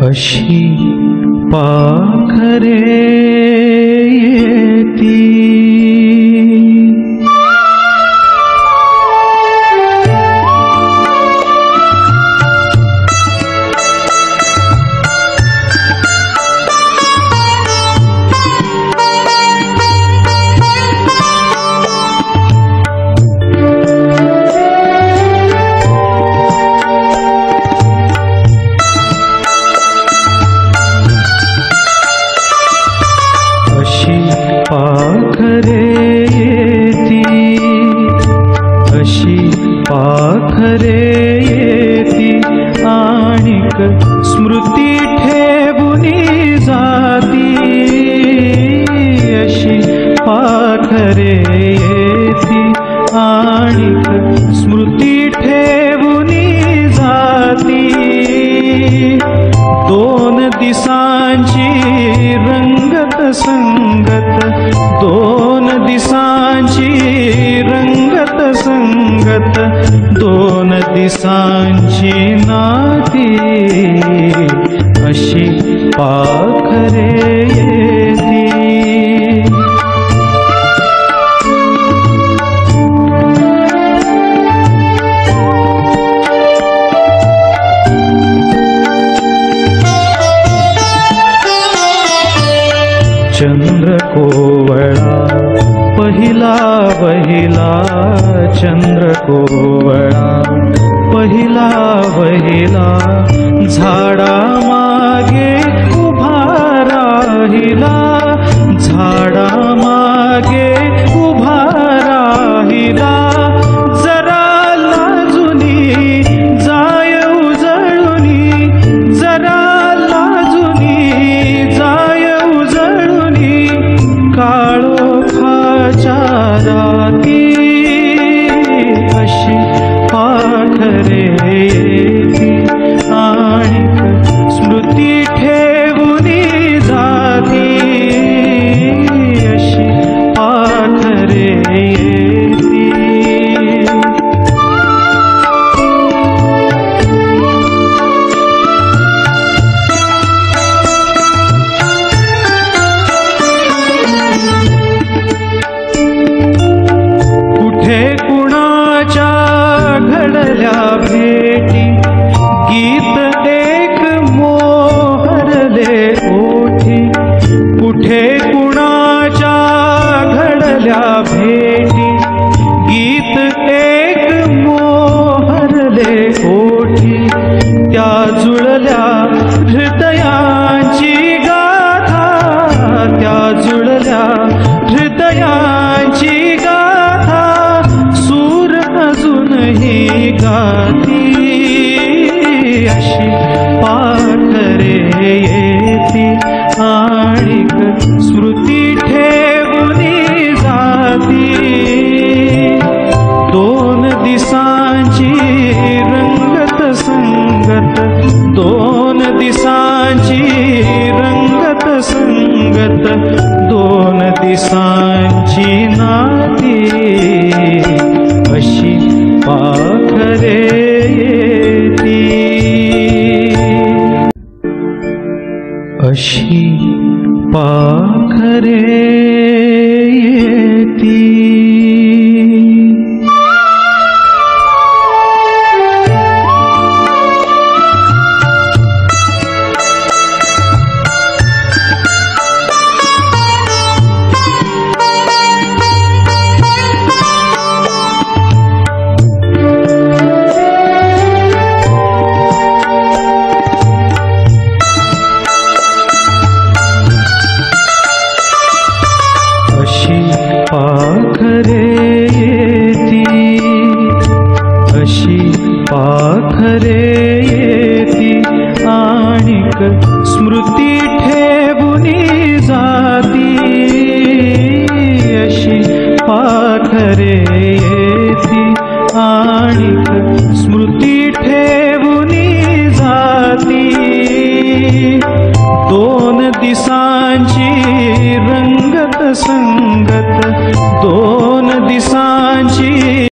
अशी पाखरे येती पाखरे येती आणिक स्मृती ठेवुनी जाती अशी पाखरे येती आणिक स्मृती ठेवुनी जाती दोन दिसांची रंगत संगत दोन दिसांची रंगत संगत दोन दिसांची नाती अशी पाखरे येती चंद्र कोवळा पहिला वहिला चंद्र कोवळा पहिला वहिला झाडा मागे उभा राहिला झाडा मागे उभा राहिला जरा लाजुनी जाय उजळुनी जरा लाजुनी जाय उजळुनी काळोखाच्या राती अशी पाखरे येती आणिक स्मृती ठेवुनी जाती अशी पाखरे येती कुठे कुणाच्या घडल्या भेटी गीत एक मोहरले ओठी कुठे कुणाच्या घडल्या भेटी गीत एक मोहरले ओठी त्या जुळल्या हृदयांची गाथा त्या जुळल्या हृदयांची गाथा सूर अजूनही गाती अशी पाखरे येती आणिक स्मृती ठेवुनी जाती दोन दिसांची रंगत संगत दोन दिसांची रंगत संगत दोन दिसांची नाती अशी पाखरे येती अशी पाखरे येती पाखरे येती अशी पाखरे